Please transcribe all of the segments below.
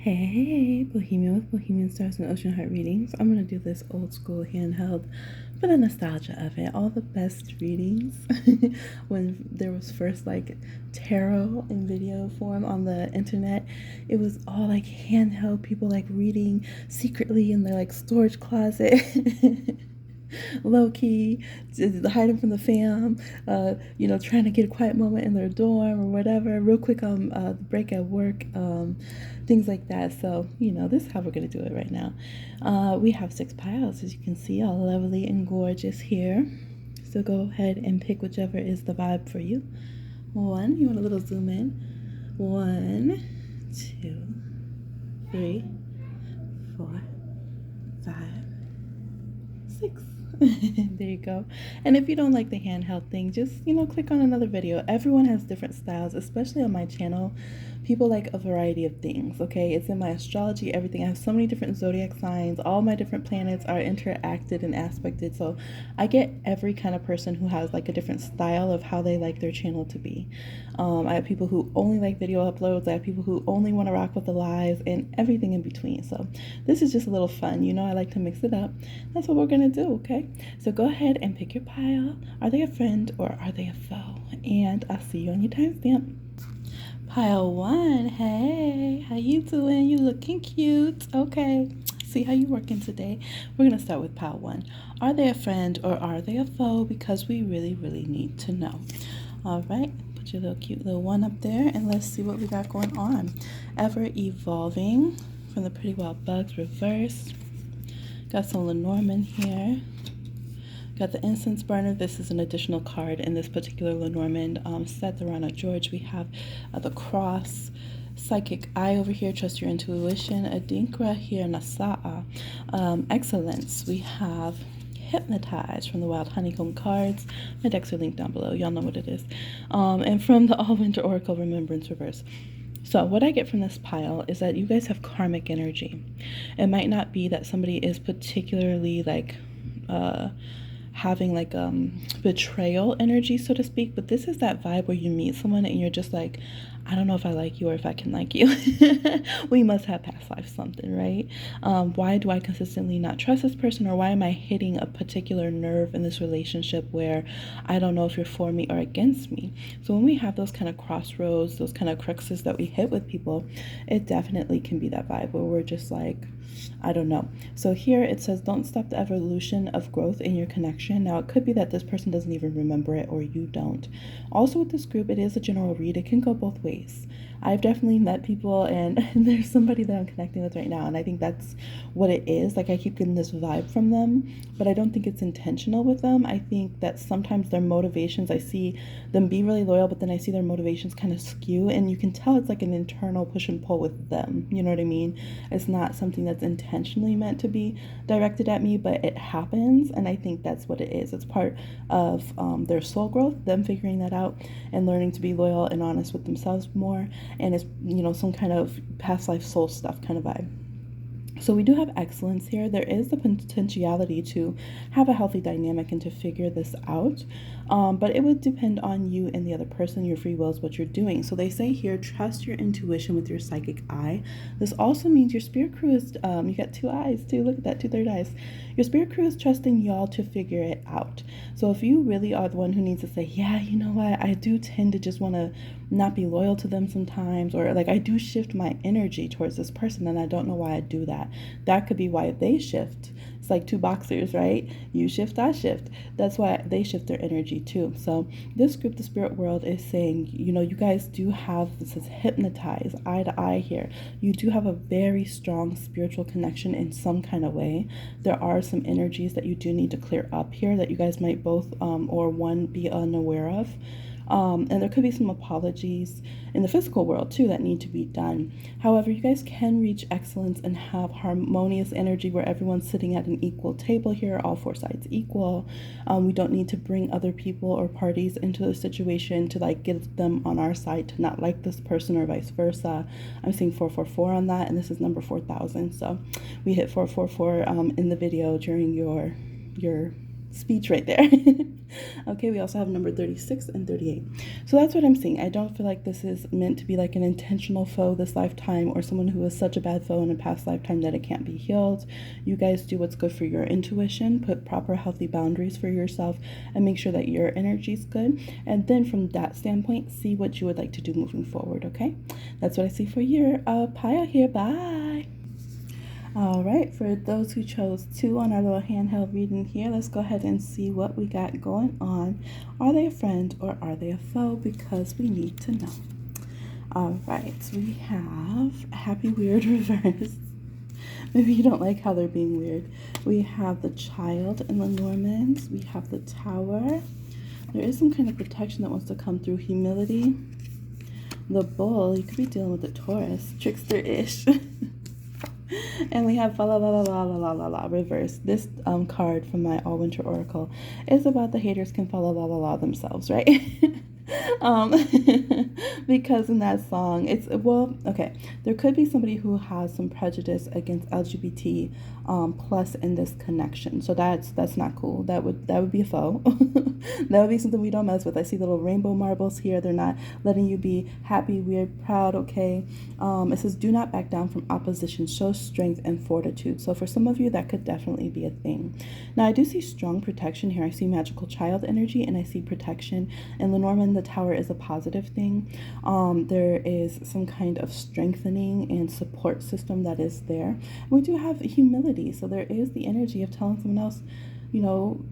Hey, Bohemian with Bohemian Stars and Ocean Heart readings. I'm going to do this old school handheld for the nostalgia of it. All the best readings when there was first like tarot in video form on the internet. It was all like handheld, people like reading secretly in their like storage closet. Low key, hiding from the fam, trying to get a quiet moment in their dorm or whatever, real quick on the break at work, things like that. So, this is how we're going to do it right now. We have 6 piles, as you can see, all lovely and gorgeous here. So go ahead and pick whichever is the vibe for you. 1, you want a little zoom in. 1, 2, 3, 4, 5, 6. There you go. And if you don't like the handheld thing, just click on another video. Everyone has different styles, especially on my channel. People like a variety of things. Okay, it's in my astrology, everything. I have so many different zodiac signs. All my different planets are interacted and aspected, so I get every kind of person who has like a different style of how they like their channel to be. I have people who only like video uploads. I have people who only want to rock with the lives and everything in between. So this is just a little fun. I like to mix it up. That's what we're gonna do. Okay, so go ahead and pick your pile. Are they a friend or are they a foe? And I'll see you on your timestamp. Pile 1, hey, how you doing? You looking cute. Okay, see how you working today. We're gonna start with pile 1. Are they a friend or are they a foe? Because we really need to know. All right, put your little cute little 1 up there and let's see what we got going on. Ever evolving from the Pretty Wild Bugs reversed. Got some Lenormand here. Got the incense burner. This is an additional card in this particular Lenormand set. The Rana George. We have the cross. Psychic Eye over here. Trust your intuition. Adinkra here. Nasa'a. Excellence. We have Hypnotize from the Wild Honeycomb cards. My decks are linked down below. Y'all know what it is. And from the All Winter Oracle Remembrance Reverse. So what I get from this pile is that you guys have karmic energy. It might not be that somebody is particularly like having like betrayal energy, so to speak, but this is that vibe where you meet someone and you're just like, I don't know if I like you or if I can like you. We must have past life something, right? Why do I consistently not trust this person, or why am I hitting a particular nerve in this relationship where I don't know if you're for me or against me? So when we have those kind of crossroads, those kind of cruxes that we hit with people, it definitely can be that vibe where we're just like, I don't know. So here it says, don't stop the evolution of growth in your connection. Now, it could be that this person doesn't even remember it or you don't. Also with this group, it is a general read. It can go both ways. I've definitely met people and there's somebody that I'm connecting with right now, and I think that's what it is. Like, I keep getting this vibe from them, but I don't think it's intentional with them. I think that sometimes their motivations, I see them be really loyal, but then I see their motivations kind of skew, and you can tell it's like an internal push and pull with them. You know what I mean? It's not something that's intentionally meant to be directed at me, but it happens, and I think that's what it is. It's part of their soul growth, them figuring that out and learning to be loyal and honest with themselves more, and it's some kind of past life soul stuff kind of vibe. So we do have excellence here. There is the potentiality to have a healthy dynamic and to figure this out. But it would depend on you and the other person. Your free will is what you're doing. So they say here, trust your intuition with your psychic eye. This also means your spirit crew is, you got 2 eyes too. Look at that, 2 third eyes. Your spirit crew is trusting y'all to figure it out. So if you really are the one who needs to say, yeah, you know what, I do tend to just want to not be loyal to them sometimes, or like I do shift my energy towards this person and I don't know why I do that. That could be why they shift. It's like 2 boxers, right? You shift, I shift. That's why they shift their energy too. So this group, the spirit world, is saying, you guys do have, this is hypnotize, eye to eye here. You do have a very strong spiritual connection in some kind of way. There are some energies that you do need to clear up here that you guys might both or one be unaware of. And there could be some apologies in the physical world too that need to be done. However, you guys can reach excellence and have harmonious energy where everyone's sitting at an equal table here, all 4 sides equal. We don't need to bring other people or parties into the situation to like get them on our side to not like this person or vice versa. I'm seeing 444 on that, and this is number 4000. So we hit 444 in the video during your speech right there. Okay, we also have number 36 and 38. So that's what I'm seeing. I don't feel like this is meant to be like an intentional foe this lifetime, or someone who was such a bad foe in a past lifetime that it can't be healed. You guys do what's good for your intuition, put proper healthy boundaries for yourself, and make sure that your energy is good. And then from that standpoint, see what you would like to do moving forward, okay? That's what I see for your Paya here. Bye. All right, for those who chose 2 on our little handheld reading here, let's go ahead and see what we got going on. Are they a friend or are they a foe? Because we need to know. All right, we have Happy Weird Reverse. Maybe you don't like how they're being weird. We have the Child in the Normans. We have the Tower. There is some kind of protection that wants to come through. Humility. The Bull. You could be dealing with the Taurus. Trickster-ish. And we have la la la la la la la la reverse. This card from my All Winter Oracle is about the haters can fa la la la la themselves, right? Because in that song, it's, well, okay, there could be somebody who has some prejudice against LGBT plus in this connection. So that's not cool. That would be a foe. That would be something we don't mess with. I see little rainbow marbles here. They're not letting you be happy, weird, proud, okay? It says, do not back down from opposition. Show strength and fortitude. So for some of you, that could definitely be a thing. Now, I do see strong protection here. I see magical child energy and I see protection. And Lenormand, the Tower is a positive thing. There is some kind of strengthening and support system that is there. We do have humility. So there is the energy of telling someone else, you know,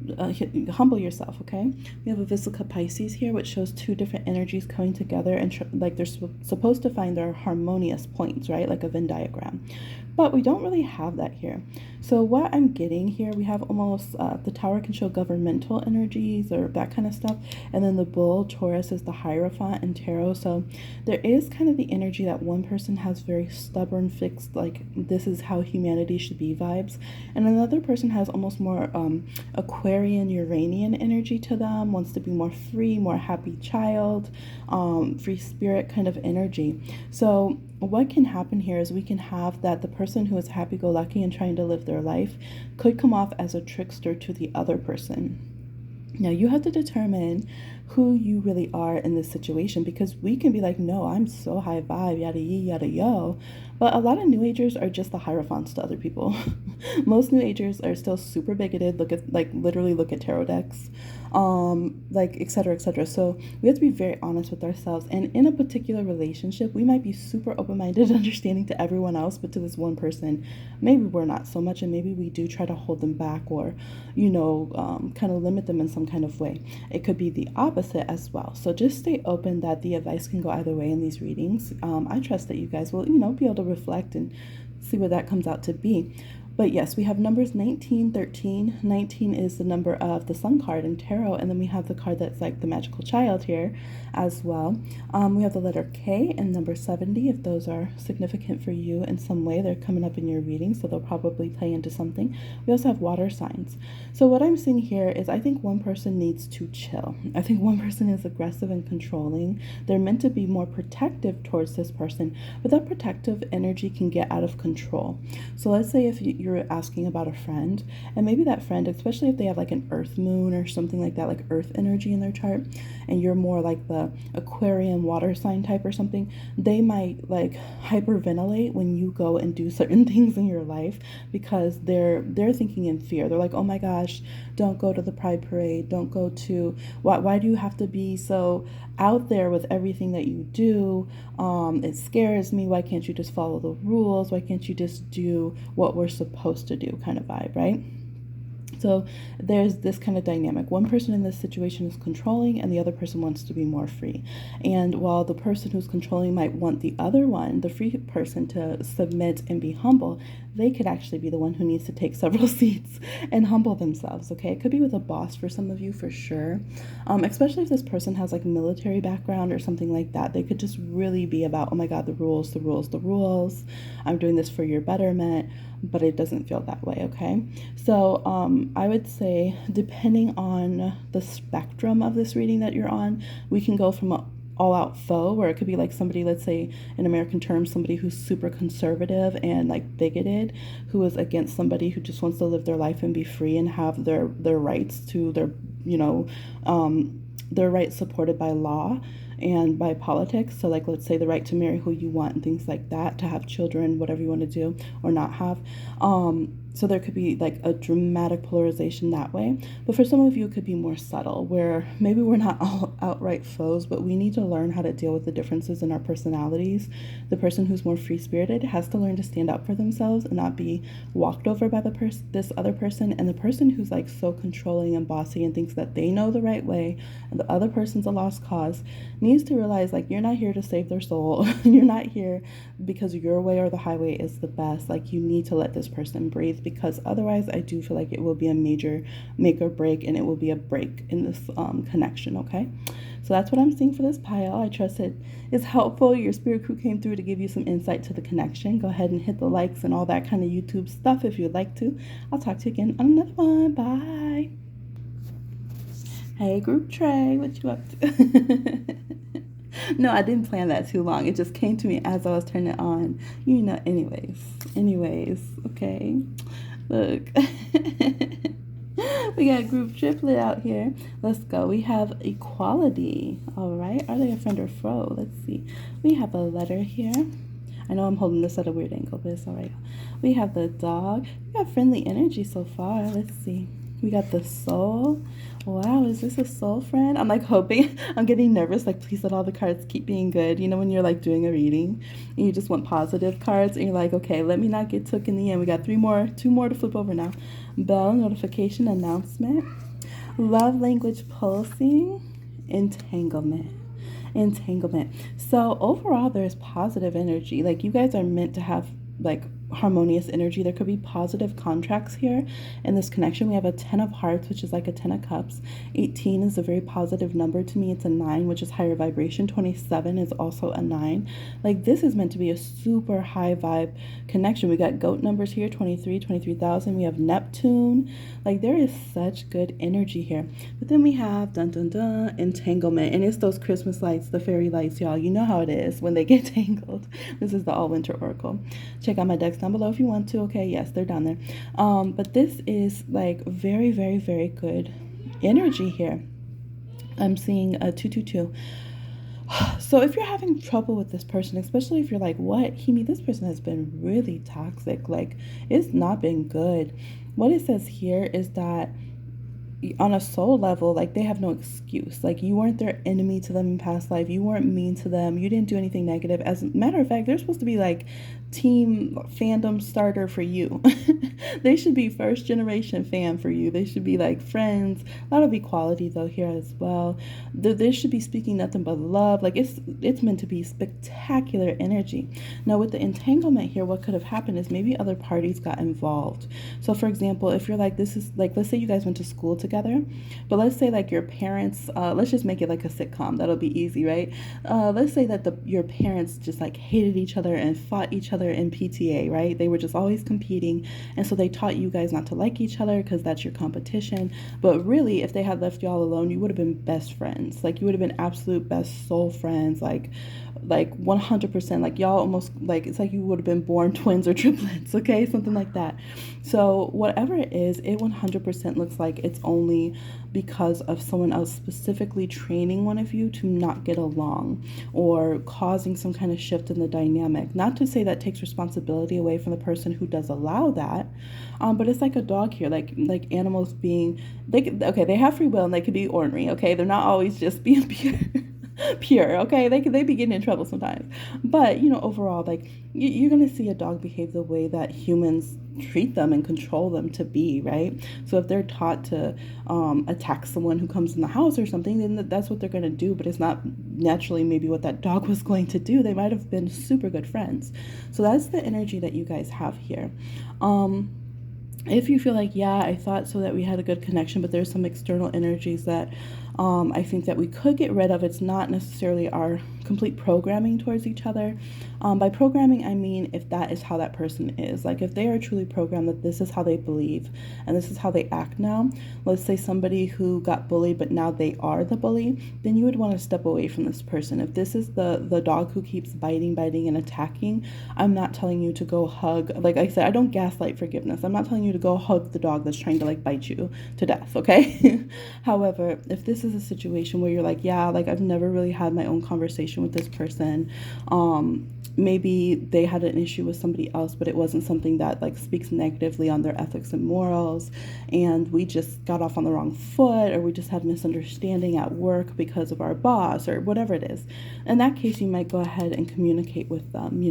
humble yourself, okay? We have a Vesica Pisces here, which shows 2 different energies coming together and like they're supposed to find their harmonious points, right? Like a Venn diagram. But we don't really have that here. So what I'm getting here, we have almost, the Tower can show governmental energies or that kind of stuff. And then the Bull, Taurus, is the Hierophant in Tarot. So there is kind of the energy that one person has very stubborn, fixed, like this is how humanity should be vibes. And another person has almost more Aquarian, Uranian energy to them, wants to be more free, more happy child, free spirit kind of energy. So what can happen here is we can have that the person who is happy-go-lucky and trying to live their life could come off as a trickster to the other person. Now, you have to determine who you really are in this situation, because we can be like, no, I'm so high vibe, yada yee, yada yo. But a lot of New Agers are just the Hierophants to other people. Most New Agers are still super bigoted, literally look at tarot decks, et cetera, et cetera. So we have to be very honest with ourselves. And in a particular relationship, we might be super open-minded, understanding to everyone else, but to this one person, maybe we're not so much, and maybe we do try to hold them back or, kind of limit them in some kind of way. It could be the opposite as well. So just stay open that the advice can go either way in these readings. I trust that you guys will, be able to reflect and see what that comes out to be. But yes, we have numbers 19, 13. 19 is the number of the Sun card in Tarot, and then we have the card that's like the magical child here as well. We have the letter K and number 70. If those are significant for you in some way, they're coming up in your reading, so they'll probably play into something. We also have water signs. So what I'm seeing here is I think one person needs to chill. I think one person is aggressive and controlling. They're meant to be more protective towards this person, but that protective energy can get out of control. So let's say if you're asking about a friend, and maybe that friend, especially if they have like an earth moon or something like that, like earth energy in their chart, and you're more like the Aquarian water sign type or something, they might like hyperventilate when you go and do certain things in your life, because they're thinking in fear. They're like, oh my gosh, don't go to the Pride Parade, don't go to, why do you have to be so out there with everything that you do? It scares me. Why can't you just follow the rules? Why can't you just do what we're supposed to do kind of vibe, right? So there's this kind of dynamic. One person in this situation is controlling and the other person wants to be more free. And while the person who's controlling might want the other one, the free person, to submit and be humble, they could actually be the one who needs to take several seats and humble themselves, okay? It could be with a boss for some of you for sure, especially if this person has like military background or something like that. They could just really be about, oh my God, the rules, the rules, the rules. I'm doing this for your betterment, but it doesn't feel that way, okay? So I would say, depending on the spectrum of this reading that you're on, we can go from all-out foe, where it could be like somebody, let's say in American terms, somebody who's super conservative and like bigoted, who is against somebody who just wants to live their life and be free and have their rights to their, you know, their rights supported by law and by politics. So like, let's say the right to marry who you want and things like that, to have children, whatever you want to do or not have. So there could be like a dramatic polarization that way. But for some of you, it could be more subtle, where maybe we're not all outright foes, but we need to learn how to deal with the differences in our personalities. The person who's more free-spirited has to learn to stand up for themselves and not be walked over by this other person. And the person who's like so controlling and bossy and thinks that they know the right way and the other person's a lost cause needs to realize, like, you're not here to save their soul. You're not here because your way or the highway is the best. Like, you need to let this person breathe, because otherwise I do feel like it will be a major make or break, and it will be a break in this connection. Okay, so that's what I'm seeing for this pile. I trust it is helpful. Your spirit crew came through to give you some insight to the connection. Go ahead and hit the likes and all that kind of YouTube stuff if you'd like to. I'll talk to you again on another one. Bye. Hey, Group Trey, what you up to? No, I didn't plan that too long. It just came to me as I was turning it on. You know, anyways, okay. Look. We got group triplet out here. Let's go. We have equality. All right. Are they a friend or foe? Let's see. We have a letter here. I know I'm holding this at a weird angle, but it's all right. We have the dog. We got friendly energy so far. Let's see. We got the soul. Wow, is this a soul friend? I'm like hoping. I'm getting nervous. Like, please let all the cards keep being good. You know, when you're like doing a reading and you just want positive cards and you're like, okay, let me not get took in the end. We got two more to flip over now. Bell, notification, announcement, love language pulsing, entanglement. So overall, there's positive energy. Like, you guys are meant to have like harmonious energy. There could be positive contracts here in this connection. We have a 10 of hearts, which is like a 10 of cups. 18 is a very positive number to me. It's a 9, which is higher vibration. 27 is also a 9. Like, this is meant to be a super high vibe connection. We got goat numbers here, 23,000. We have Neptune. Like, there is such good energy here. But then we have entanglement, and it's those Christmas lights, the fairy lights, y'all. You know how it is when they get tangled. This is the all winter oracle. Check out my decks down below if you want to. Okay, yes, they're down there. But this is like very, very, very good energy here. I'm seeing a 222. So if you're having trouble with this person, especially if you're like, what, Himi, this person has been really toxic, like, it's not been good. What it says here is that on a soul level, like, they have no excuse. Like, you weren't their enemy to them in past life. You weren't mean to them. You didn't do anything negative. As a matter of fact, they're supposed to be like team fandom starter for you. They should be first generation fan for you. They should be like friends. A lot of equality though here as well. They should be speaking nothing but love. Like, it's meant to be spectacular energy. Now with the entanglement here, what could have happened is maybe other parties got involved. So for example, if you're like, this is like, let's say you guys went to school together, but let's say like your parents, let's just make it like a sitcom. That'll be easy, right? Let's say that your parents just like hated each other and fought each other in PTA, right? They were just always competing, and so they taught you guys not to like each other because that's your competition. But really, if they had left y'all alone, you would have been best friends. Like, you would have been absolute best soul friends, like 100%. Like, y'all almost, like, it's like you would have been born twins or triplets, okay? Something like that. So whatever it is, it 100% looks like it's only because of someone else specifically training one of you to not get along or causing some kind of shift in the dynamic. Not to say that takes responsibility away from the person who does allow that, but it's like a dog here, like animals being, they have free will and they could be ornery, okay? They're not always just being pure, okay? They be getting in trouble sometimes, but you know, overall, like, you're gonna see a dog behave the way that humans treat them and control them to be, right? So if they're taught to attack someone who comes in the house or something, then that's what they're gonna do. But it's not naturally maybe what that dog was going to do. They might have been super good friends. So that's the energy that you guys have here. If you feel like, yeah, I thought so that we had a good connection, but there's some external energies that I think that we could get rid of. It's not necessarily our complete programming towards each other. By programming, I mean if that is how that person is. Like if they are truly programmed that this is how they believe and this is how they act now. Let's say somebody who got bullied but now they are the bully, then you would want to step away from this person. If this is the dog who keeps biting and attacking, I'm not telling you to go hug. Like I said, I don't gaslight forgiveness. I'm not telling you to go hug the dog that's trying to like bite you to death, okay? However, if this is a situation where you're like, yeah, like I've never really had my own conversation with this person, maybe they had an issue with somebody else, but it wasn't something that like speaks negatively on their ethics and morals, and we just got off on the wrong foot, or we just had misunderstanding at work because of our boss or whatever it is. In that case, you might go ahead and communicate with them,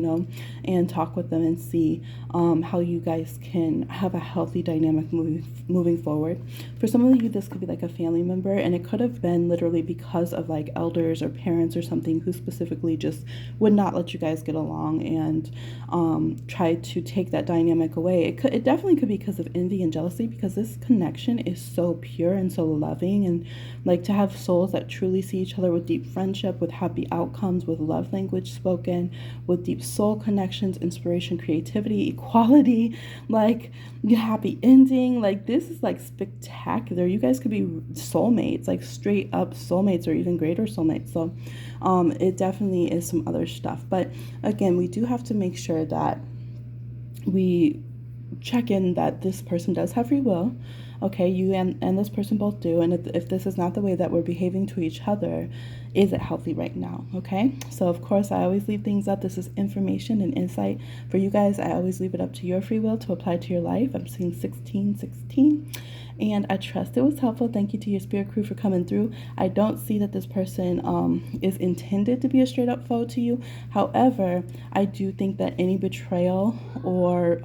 and talk with them and see how you guys can have a healthy dynamic moving forward. For some of you, this could be like a family member, and it could have been literally because of like elders or parents or something who specifically just would not let you guys get along and try to take that dynamic away. It definitely could be because of envy and jealousy, because this connection is so pure and so loving, and like to have souls that truly see each other with deep friendship, with happy outcomes, with love language spoken, with deep soul connections, inspiration, creativity, equality, like happy ending. Like this is like spectacular. You guys could be soulmates, like straight up soulmates, or even greater soulmates. So it definitely is some other stuff. But again, we do have to make sure that we check in that this person does have free will. Okay, you and this person both do. And if this is not the way that we're behaving to each other, is it healthy right now? Okay, so of course I always leave things up. This is information and insight for you guys. I always leave it up to your free will to apply to your life. I'm seeing 1616. And I trust it was helpful. Thank you to your spirit crew for coming through. I don't see that this person is intended to be a straight up foe to you. However, I do think that any betrayal or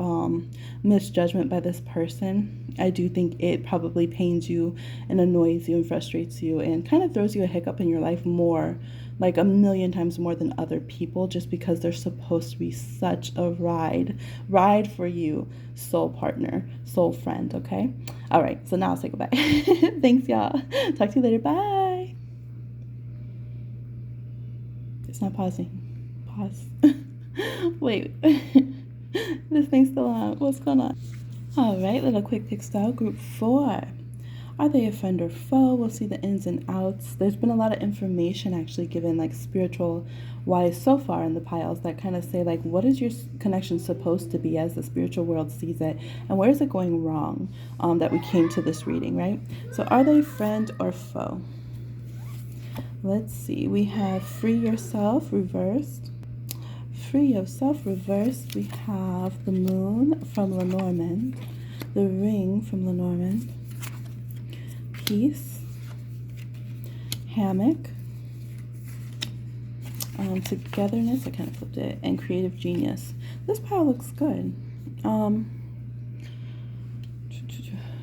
misjudgment by this person, I do think it probably pains you and annoys you and frustrates you and kind of throws you a hiccup in your life more, like a million times more than other people, just because they're supposed to be such a ride for you, soul partner, soul friend, okay? All right, so now I'll say goodbye. Thanks, y'all. Talk to you later. Bye. It's not pausing. Pause. Wait. This thing's still on. What's going on? All right, little quick pick style. Group 4. Are they a friend or foe? We'll see the ins and outs. There's been a lot of information actually given, like spiritual wise so far in the piles, that kind of say like, what is your connection supposed to be as the spiritual world sees it, and where is it going wrong, that we came to this reading, right? So are they friend or foe? Let's see. We have free yourself reversed. Free yourself reversed. We have the moon from Lenormand, the ring from Lenormand, peace, hammock, togetherness, I kind of flipped it, and creative genius. This pile looks good.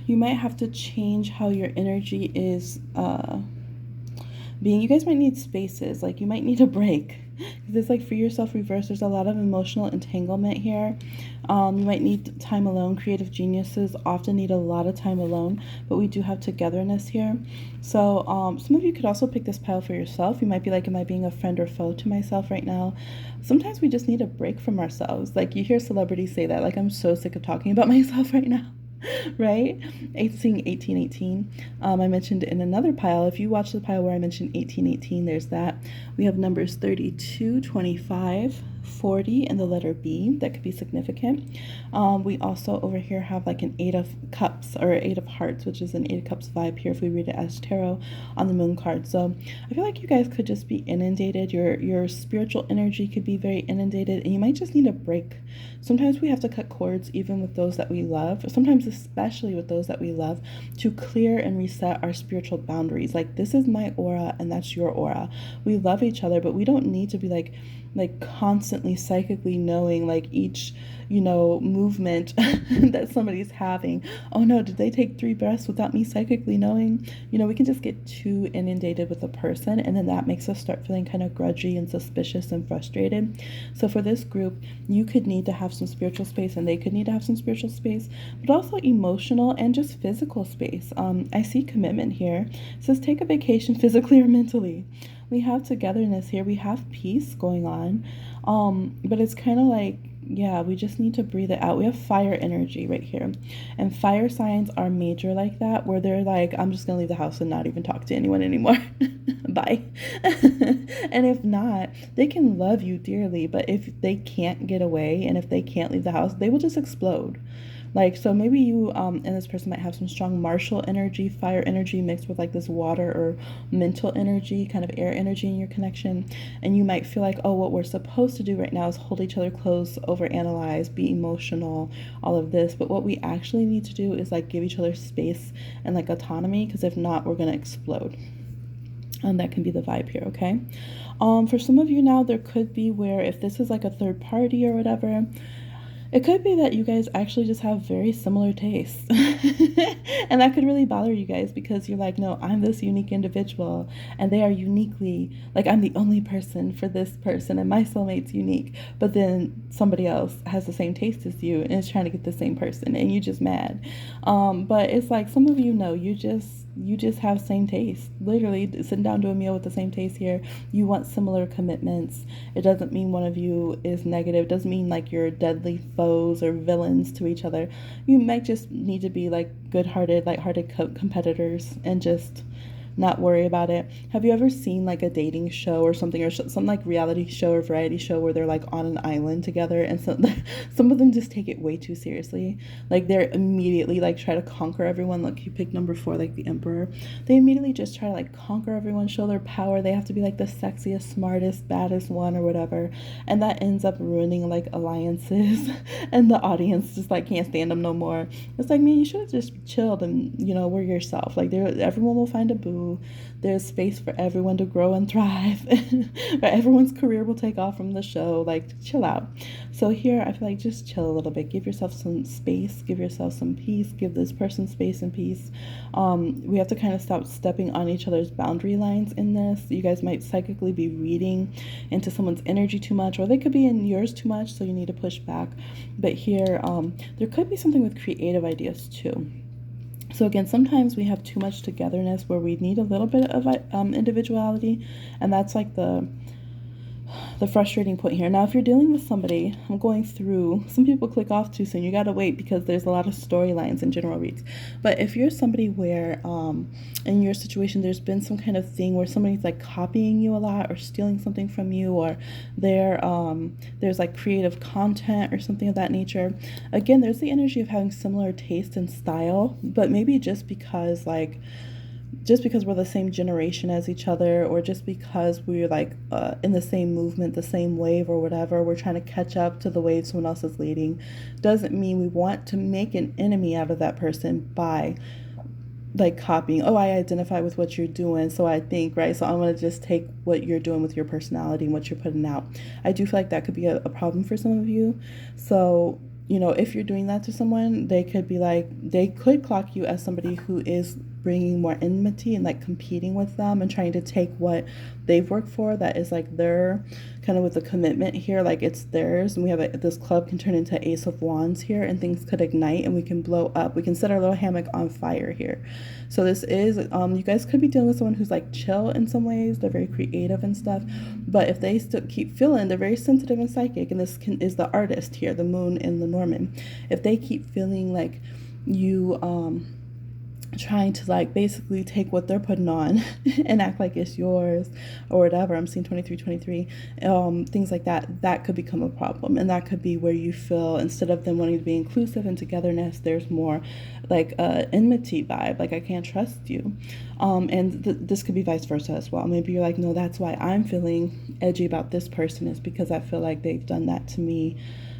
You might have to change how your energy is being. You guys might need spaces, like you might need a break. It's like free yourself reverse. There's a lot of emotional entanglement here. You might need time alone. Creative geniuses often need a lot of time alone, but we do have togetherness here. So some of you could also pick this pile for yourself. You might be like, am I being a friend or foe to myself right now? Sometimes we just need a break from ourselves. Like you hear celebrities say that, like, I'm so sick of talking about myself right now. Right? 1818. I mentioned in another pile, if you watch the pile where I mentioned 1818, there's that. We have numbers 32, 25, 40, and the letter B. That could be significant. We also over here have like an 8 of cups or 8 of hearts, which is an 8 of cups vibe here if we read it as tarot on the moon card. So I feel like you guys could just be inundated. Your spiritual energy could be very inundated, and you might just need a break. Sometimes we have to cut cords even with those that we love, sometimes especially with those that we love, to clear and reset our spiritual boundaries. Like, this is my aura and that's your aura. We love each other, but we don't need to be like constantly psychically knowing like each movement that somebody's having. Oh no, did they take 3 breaths without me psychically knowing? We can just get too inundated with a person, and then that makes us start feeling kind of grudgy and suspicious and frustrated. So for this group, you could need to have some spiritual space, and they could need to have some spiritual space, but also emotional and just physical space. I see commitment here. It says take a vacation physically or mentally. we have togetherness here. We have peace going on. But it's kind of like, yeah, we just need to breathe it out. We have fire energy right here. And fire signs are major like that, where they're like, I'm just going to leave the house and not even talk to anyone anymore. Bye. And if not, they can love you dearly, but if they can't get away and if they can't leave the house, they will just explode. Like, so maybe you and this person might have some strong martial energy, fire energy mixed with like this water or mental energy, kind of air energy in your connection. And you might feel like, oh, what we're supposed to do right now is hold each other close, overanalyze, be emotional, all of this. But what we actually need to do is like give each other space and like autonomy, because if not, we're going to explode. And that can be the vibe here, okay? For some of you now, there could be where if this is like a third party or whatever, it could be that you guys actually just have very similar tastes. And that could really bother you guys because you're like, no, I'm this unique individual and they are uniquely, like I'm the only person for this person and my soulmate's unique. But then somebody else has the same taste as you and is trying to get the same person and you just mad. But it's like some of you know, you just have same taste. Literally sitting down to a meal with the same taste here. You want similar commitments. It doesn't mean one of you is negative. It doesn't mean like you're deadly foes or villains to each other. You might just need to be like good-hearted, light-hearted competitors and just not worry about it. Have you ever seen like a dating show or something, or some like reality show or variety show where they're like on an island together and some of them just take it way too seriously? Like they're immediately like try to conquer everyone. Like you pick number 4, like the emperor. They immediately just try to like conquer everyone, show their power. They have to be like the sexiest, smartest, baddest one or whatever. And that ends up ruining like alliances and the audience just like can't stand them no more. It's like, man, you should have just chilled and, you know, were yourself. Like everyone will find a boo. There's space for everyone to grow and thrive. But everyone's career will take off from the show. Like, chill out. So here, I feel like just chill a little bit. Give yourself some space. Give yourself some peace. Give this person space and peace. We have to kind of stop stepping on each other's boundary lines in this. You guys might psychically be reading into someone's energy too much, or they could be in yours too much, so you need to push back. But here, there could be something with creative ideas too. So again, sometimes we have too much togetherness where we need a little bit of individuality, and that's like the frustrating point here. Now, if you're dealing with somebody, I'm going through, some people click off too soon. You got to wait because there's a lot of storylines in general reads. But if you're somebody where in your situation there's been some kind of thing where somebody's like copying you a lot or stealing something from you, or there's like creative content or something of that nature, again, there's the energy of having similar taste and style, but maybe just because we're the same generation as each other, or just because we're like in the same movement, the same wave or whatever, we're trying to catch up to the wave someone else is leading, doesn't mean we want to make an enemy out of that person by like copying. Oh, I identify with what you're doing, so I think, right? So I'm going to just take what you're doing with your personality and what you're putting out. I do feel like that could be a problem for some of you. So, you know, if you're doing that to someone, they could clock you as somebody who is bringing more enmity and like competing with them and trying to take what they've worked for, that is like their kind of with the commitment here, like it's theirs. And we have this club can turn into Ace of Wands here, and things could ignite and we can blow up. We can set our little hammock on fire here. So this is you guys could be dealing with someone who's like chill in some ways. They're very creative and stuff, but if they still keep feeling, they're very sensitive and psychic, and this is the artist here, the moon and the Norman. If they keep feeling like you trying to like basically take what they're putting on and act like it's yours or whatever, I'm seeing 23 things like that could become a problem. And that could be where you feel, instead of them wanting to be inclusive and togetherness, there's more like enmity vibe, like I can't trust you. And this could be vice versa as well. Maybe you're like, no, that's why I'm feeling edgy about this person, is because I feel like they've done that to me,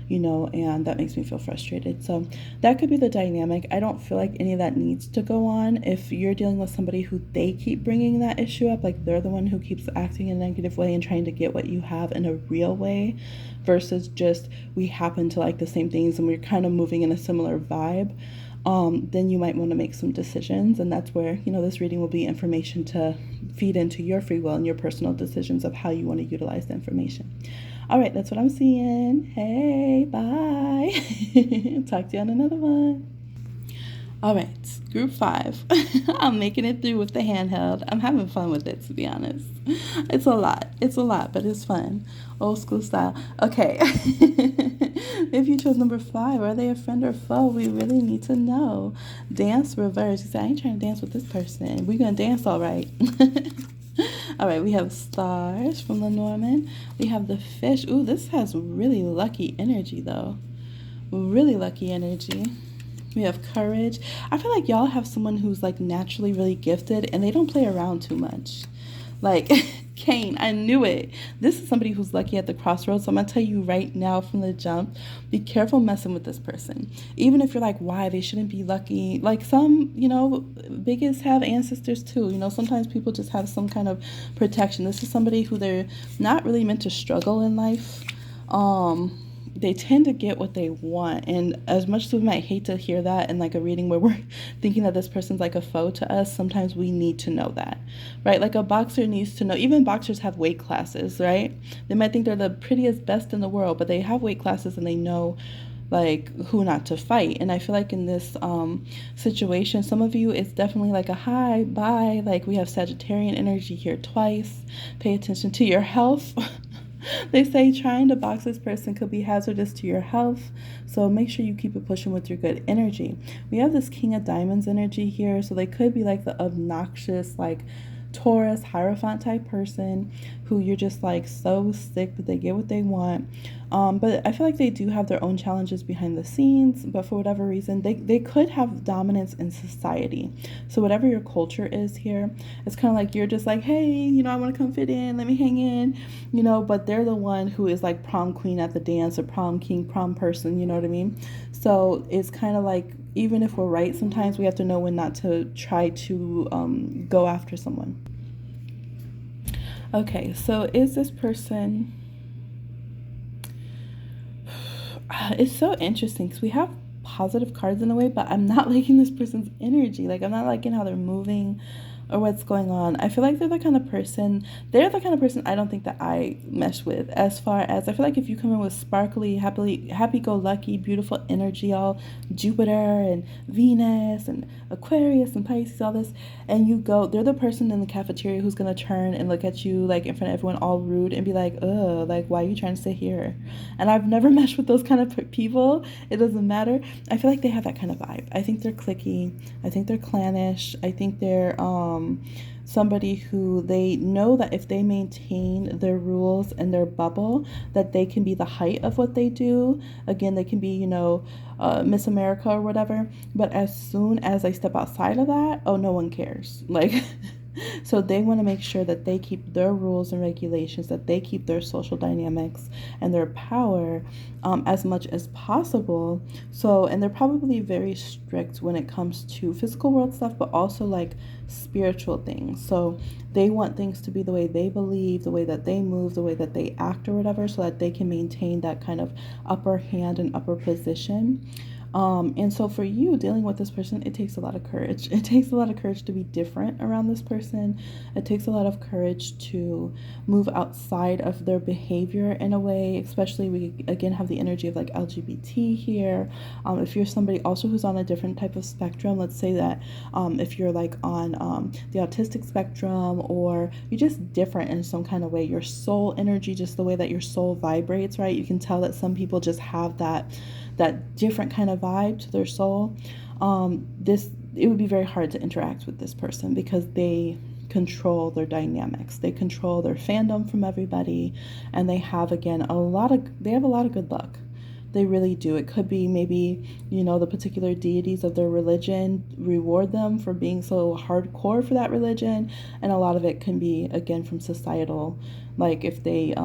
you know, and that makes me feel frustrated. So that could be the dynamic. I don't feel like any of that needs to go on. If you're dealing with somebody who they keep bringing that issue up, like they're the one who keeps acting in a negative way and trying to get what you have in a real way, versus just we happen to like the same things and we're kind of moving in a similar vibe, then you might want to make some decisions. And that's where, you know, this reading will be information to feed into your free will and your personal decisions of how you want to utilize the information. All right, that's what I'm seeing. Hey, bye. Talk to you on another one. All right, group 5. I'm making it through with the handheld. I'm having fun with it, to be honest. It's a lot. It's a lot, but it's fun. Old school style. Okay. If you chose number 5, are they a friend or foe? We really need to know. Dance reverse. You say, I ain't trying to dance with this person. We're going to dance all right. All right, we have stars from Lenormand. We have the fish. Ooh, this has really lucky energy, though. Really lucky energy. We have courage. I feel like y'all have someone who's like naturally really gifted and they don't play around too much. Like Kane, I knew it. This is somebody who's lucky at the crossroads. So I'm going to tell you right now from the jump, be careful messing with this person. Even if you're like, why? They shouldn't be lucky. Like some, biggest have ancestors too. Sometimes people just have some kind of protection. This is somebody who they're not really meant to struggle in life. They tend to get what they want, and as much as we might hate to hear that in like a reading where we're thinking that this person's like a foe to us, sometimes we need to know that, right? Like a boxer needs to know. Even boxers have weight classes, right? They might think they're the prettiest, best in the world, but they have weight classes and they know like who not to fight. And I feel like in this situation, some of you, it's definitely like a hi, bye. Like we have Sagittarian energy here twice. Pay attention to your health. They say trying to box this person could be hazardous to your health, so make sure you keep it pushing with your good energy. We have this King of Diamonds energy here, so they could be like the obnoxious, like Taurus, Hierophant type person who you're just like so sick that they get what they want. But I feel like they do have their own challenges behind the scenes, but for whatever reason, they could have dominance in society. So whatever your culture is here, it's kind of like you're just like, hey, I want to come fit in, let me hang in, but they're the one who is like prom queen at the dance or prom king, prom person, you know what I mean? So it's kind of like, even if we're right, sometimes we have to know when not to try to go after someone. Okay, so is this person... It's so interesting because we have positive cards in a way, but I'm not liking this person's energy. Like, I'm not liking how they're moving or what's going on. I feel like they're the kind of person I don't think that I mesh with, as far as I feel like if you come in with sparkly, happy-go-lucky, beautiful energy, all Jupiter and Venus and Aquarius and Pisces, all this, and they're the person in the cafeteria who's going to turn and look at you like in front of everyone all rude and be like, ugh, like, why are you trying to sit here? And I've never meshed with those kind of people. It doesn't matter. I feel like they have that kind of vibe. I think they're cliquey. I think they're clannish. I think they're somebody who they know that if they maintain their rules and their bubble, that they can be the height of what they do. Again, they can be, Miss America or whatever. But as soon as they step outside of that, oh, no one cares. Like, so they want to make sure that they keep their rules and regulations, that they keep their social dynamics and their power as much as possible. So, and they're probably very strict when it comes to physical world stuff, but also like spiritual things. So they want things to be the way they believe, the way that they move, the way that they act or whatever, so that they can maintain that kind of upper hand and upper position. And so for you dealing with this person, it takes a lot of courage. It takes a lot of courage to be different around this person. It takes a lot of courage to move outside of their behavior in a way, especially we again have the energy of like LGBT here. If you're somebody also who's on a different type of spectrum, let's say that if you're like on the autistic spectrum, or you're just different in some kind of way, your soul energy, just the way that your soul vibrates, right? You can tell that some people just have that different kind of vibe to their soul. It would be very hard to interact with this person because they control their dynamics. They control their fandom from everybody, and they have a lot of good luck. They really do. It could be maybe, the particular deities of their religion reward them for being so hardcore for that religion. And a lot of it can be, again, from societal, like if they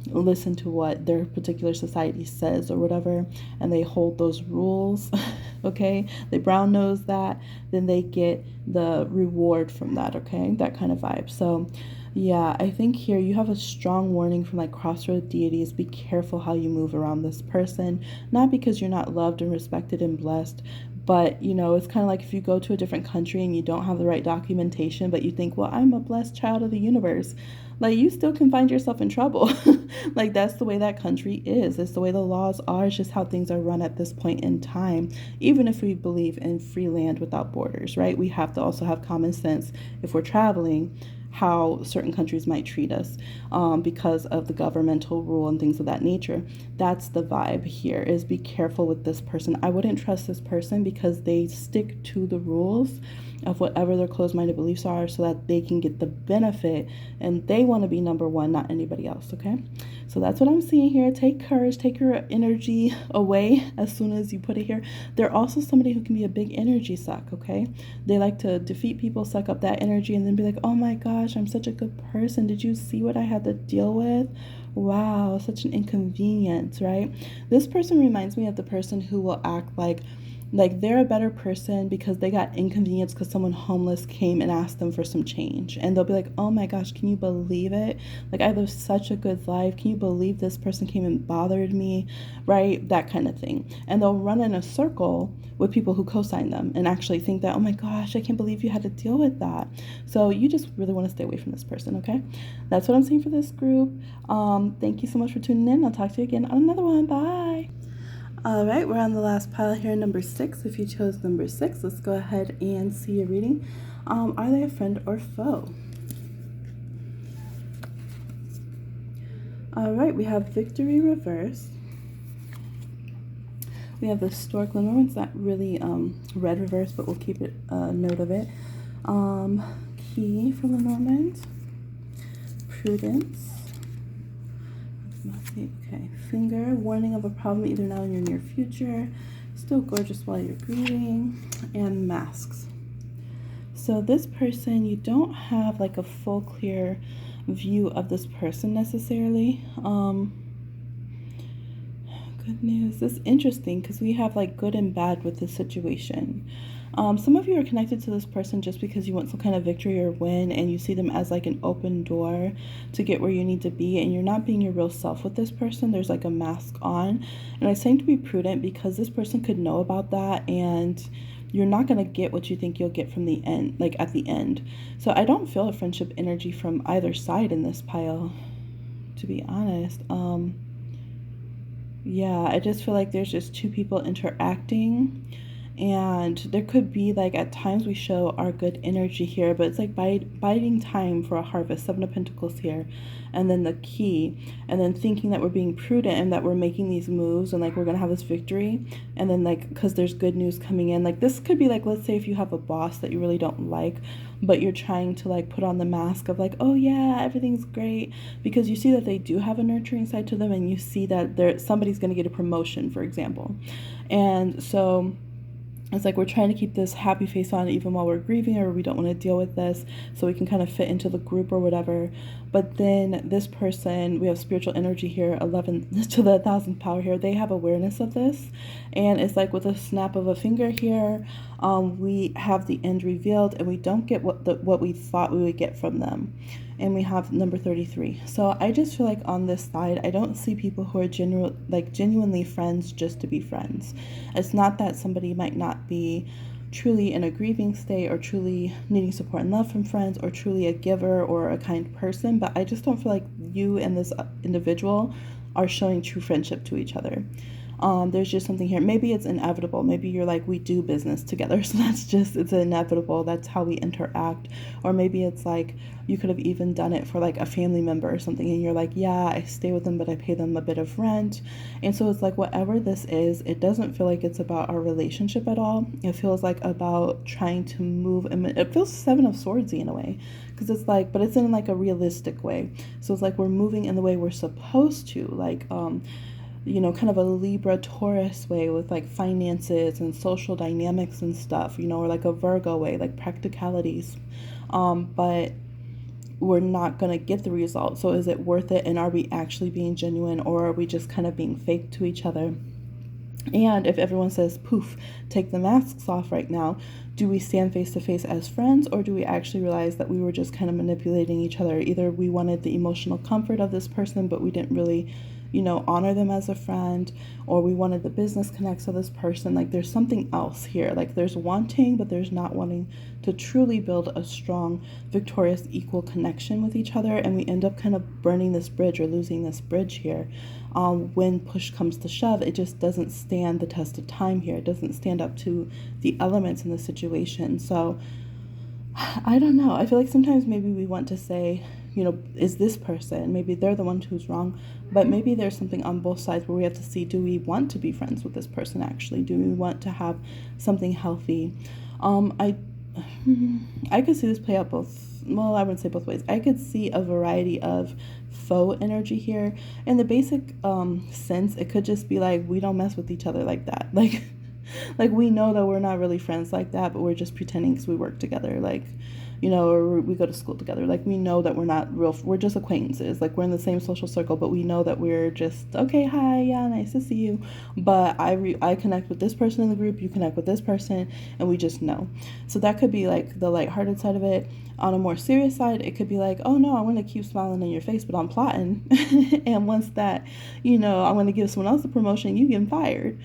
listen to what their particular society says or whatever, and they hold those rules, okay? They brown nose that, then they get the reward from that, okay? That kind of vibe. So yeah, I think here you have a strong warning from like crossroad deities. Be careful how you move around this person, not because you're not loved and respected and blessed, but it's kind of like if you go to a different country and you don't have the right documentation, but you think, well, I'm a blessed child of the universe. like you still can find yourself in trouble. Like that's the way that country is. It's the way the laws are. It's just how things are run at this point in time. Even if we believe in free land without borders, right? We have to also have common sense if we're traveling, how certain countries might treat us because of the governmental rule and things of that nature. That's the vibe here, is be careful with this person. I wouldn't trust this person because they stick to the rules of whatever their closed-minded beliefs are so that they can get the benefit, and they want to be number one, not anybody else. Okay, so that's what I'm seeing here. Take courage, take your energy away as soon as you put it here. They're also somebody who can be a big energy suck. Okay, they like to defeat people, suck up that energy, and then be like, oh my gosh, I'm such a good person, did you see what I had to deal with? Wow, such an inconvenience, right? This person reminds me of the person who will act like they're a better person because they got inconvenienced because someone homeless came and asked them for some change, and they'll be like, oh my gosh, can you believe it, like I live such a good life, can you believe this person came and bothered me, right? That kind of thing. And they'll run in a circle with people who co-sign them and actually think that, oh my gosh, I can't believe you had to deal with that. So you just really want to stay away from this person. Okay, that's what I'm seeing for this group. Thank you so much for tuning in. I'll talk to you again on another one. Bye. All right, we're on the last pile here, number 6. If you chose number 6, let's go ahead and see your reading. Are they a friend or foe? All right, we have victory reverse. We have the stork. Lenormand's not really red reverse, but we'll keep it a note of it. Key for Lenormand. Prudence. Okay, finger, warning of a problem either now or in your near future, still gorgeous while you're grieving, and masks. So this person, you don't have like a full clear view of this person necessarily. Good news. This is interesting because we have like good and bad with this situation. Some of you are connected to this person just because you want some kind of victory or win, and you see them as like an open door to get where you need to be, and you're not being your real self with this person. There's like a mask on, and I'm saying to be prudent because this person could know about that, and you're not going to get what you think you'll get from the end, like at the end. So I don't feel a friendship energy from either side in this pile, to be honest. Yeah, I just feel like there's just two people interacting, and there could be like at times we show our good energy here, but it's like biding time for a harvest. 7 of Pentacles here, and then the key, and then thinking that we're being prudent and that we're making these moves and like we're gonna have this victory, and then like because there's good news coming in. Like this could be like, let's say if you have a boss that you really don't like, but you're trying to like put on the mask of like, oh yeah, everything's great, because you see that they do have a nurturing side to them, and you see that somebody's going to get a promotion, for example. And so it's like we're trying to keep this happy face on even while we're grieving, or we don't want to deal with this so we can kind of fit into the group or whatever. But then this person, we have spiritual energy here, 11 to the 1,000th power here. They have awareness of this, and it's like with a snap of a finger here, we have the end revealed, and we don't get what we thought we would get from them. And we have number 33. So I just feel like on this side, I don't see people who are genuinely friends just to be friends. It's not that somebody might not be truly in a grieving state or truly needing support and love from friends or truly a giver or a kind person, but I just don't feel like you and this individual are showing true friendship to each other. There's just something here. Maybe it's inevitable. Maybe you're like, we do business together, so it's inevitable. That's how we interact. Or maybe it's like you could have even done it for like a family member or something, and you're like, yeah, I stay with them, but I pay them a bit of rent. And so it's like, whatever this is, it doesn't feel like it's about our relationship at all. It feels like about trying to move, and it feels 7 of Swordsy in a way, because it's like, but it's in like a realistic way. So it's like we're moving in the way we're supposed to, like kind of a Libra Taurus way with like finances and social dynamics and stuff, or like a Virgo way, like practicalities. But we're not going to get the result. So is it worth it? And are we actually being genuine, or are we just kind of being fake to each other? And if everyone says, poof, take the masks off right now, do we stand face to face as friends, or do we actually realize that we were just kind of manipulating each other? Either we wanted the emotional comfort of this person, but we didn't really honor them as a friend, or we wanted the business connect to this person. Like there's something else here. Like there's wanting, but there's not wanting to truly build a strong, victorious, equal connection with each other. And we end up kind of burning this bridge or losing this bridge here. When push comes to shove, it just doesn't stand the test of time here. It doesn't stand up to the elements in the situation. So I don't know. I feel like sometimes maybe we want to say, is this person, maybe they're the one who's wrong, but maybe there's something on both sides where we have to see, do we want to be friends with this person actually? Do we want to have something healthy? I could see this play out both, well, I wouldn't say both ways. I could see a variety of faux energy here. In the basic sense, it could just be like, we don't mess with each other like that. Like we know that we're not really friends like that, but we're just pretending because we work together. Like, or we go to school together. Like we know that we're not real, we're just acquaintances. Like we're in the same social circle, but we know that we're just, okay, hi, yeah, nice to see you. But I connect with this person in the group, you connect with this person, and we just know. So that could be like the lighthearted side of it. On a more serious side, it could be like, oh no, I want to keep smiling in your face, but I'm plotting. And once that, I'm going to give someone else a promotion, you get fired,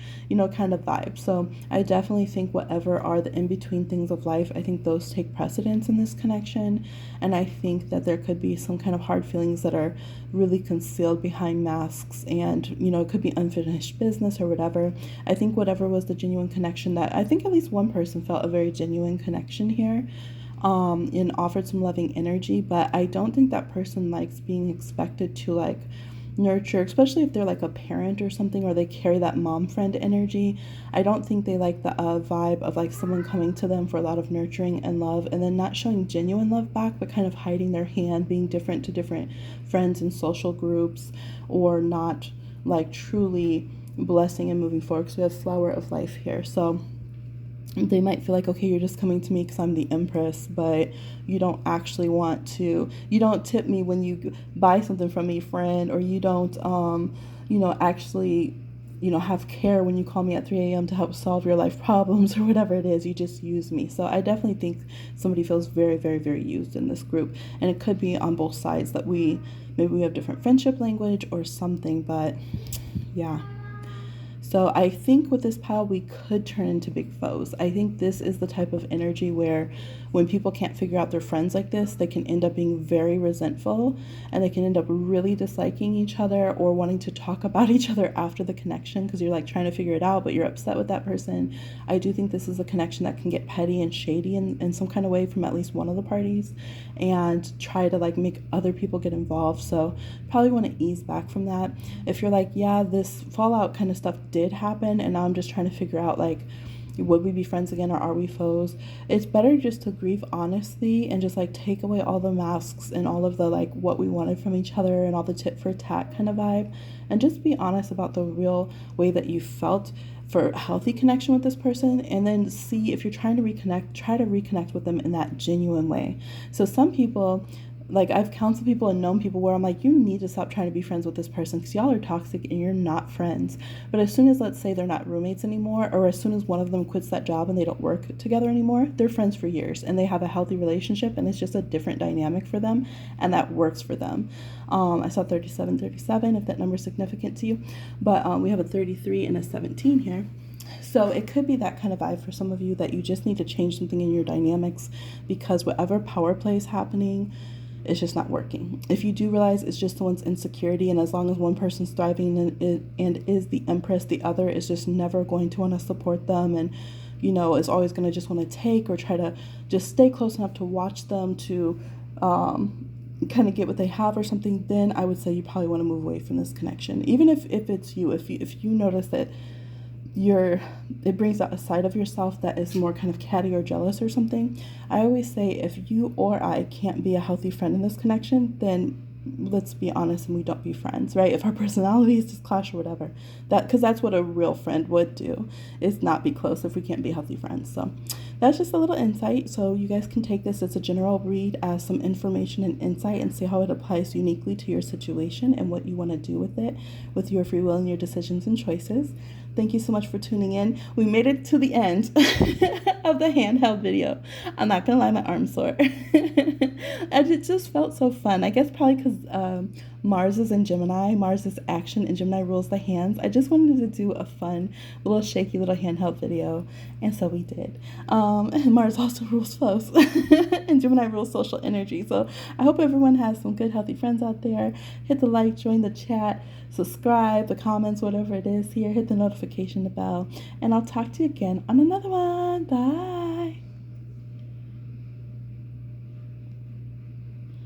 kind of vibe. So I definitely think whatever are the in-between things of life, I think those take precedence in this connection. And I think that there could be some kind of hard feelings that are really concealed behind masks, and, it could be unfinished business or whatever. I think whatever was the genuine connection, that I think at least one person felt a very genuine connection here. And offered some loving energy, but I don't think that person likes being expected to like nurture, especially if they're like a parent or something, or they carry that mom friend energy. I don't think they like the vibe of like someone coming to them for a lot of nurturing and love, and then not showing genuine love back, but kind of hiding their hand, being different to different friends and social groups, or not like truly blessing and moving forward, because we have flower of life here. So they might feel like, okay, you're just coming to me because I'm the empress, but you don't actually want to, you don't tip me when you buy something from me, friend, or you don't, actually, have care when you call me at 3 a.m. to help solve your life problems or whatever it is. You just use me. So I definitely think somebody feels very, very, very used in this group. And it could be on both sides that maybe we have different friendship language or something, but yeah. So I think with this pile, we could turn into big foes. I think this is the type of energy where when people can't figure out their friends like this, they can end up being very resentful, and they can end up really disliking each other or wanting to talk about each other after the connection, because you're like trying to figure it out, but you're upset with that person. I do think this is a connection that can get petty and shady in some kind of way from at least one of the parties, and try to like make other people get involved. So probably want to ease back from that. If you're like, yeah, this fallout kind of stuff did happen, and now I'm just trying to figure out like, would we be friends again or are we foes? It's better just to grieve honestly and just like take away all the masks and all of the like what we wanted from each other and all the tit for tat kind of vibe, and just be honest about the real way that you felt for healthy connection with this person, and then see if you're trying to reconnect, try to reconnect with them in that genuine way. So some people, like I've counseled people and known people where I'm like, you need to stop trying to be friends with this person because y'all are toxic and you're not friends. But as soon as, let's say, they're not roommates anymore, or as soon as one of them quits that job and they don't work together anymore, they're friends for years and they have a healthy relationship, and it's just a different dynamic for them, and that works for them. I saw 3737 if that number is significant to you, but we have a 33 and a 17 here. So it could be that kind of vibe for some of you, that you just need to change something in your dynamics because whatever power play is happening, it's just not working. If you do realize it's just someone's insecurity, and as long as one person's thriving and is the empress, the other is just never going to want to support them, and is always going to just want to take or try to just stay close enough to watch them to kind of get what they have or something, then I would say you probably want to move away from this connection. Even if it's you, if you notice that it brings out a side of yourself that is more kind of catty or jealous or something, I always say if you or I can't be a healthy friend in this connection, then let's be honest and we don't be friends, right? If our personalities just clash or whatever, because that's what a real friend would do, is not be close if we can't be healthy friends. So that's just a little insight. So you guys can take this as a general read, as some information and insight, and see how it applies uniquely to your situation and what you want to do with it, with your free will and your decisions and choices. Thank you so much for tuning in. We made it to the end of the handheld video. I'm not gonna lie, my arm's sore. And it just felt so fun. I guess probably because Mars is in Gemini. Mars is action and Gemini rules the hands. I just wanted to do a fun, little shaky, little handheld video, and so we did. And Mars also rules flows, and Gemini rules social energy. So I hope everyone has some good, healthy friends out there. Hit the like, join the chat, subscribe, the comments, whatever it is here. Hit the notification bell, and I'll talk to you again on another one. Bye.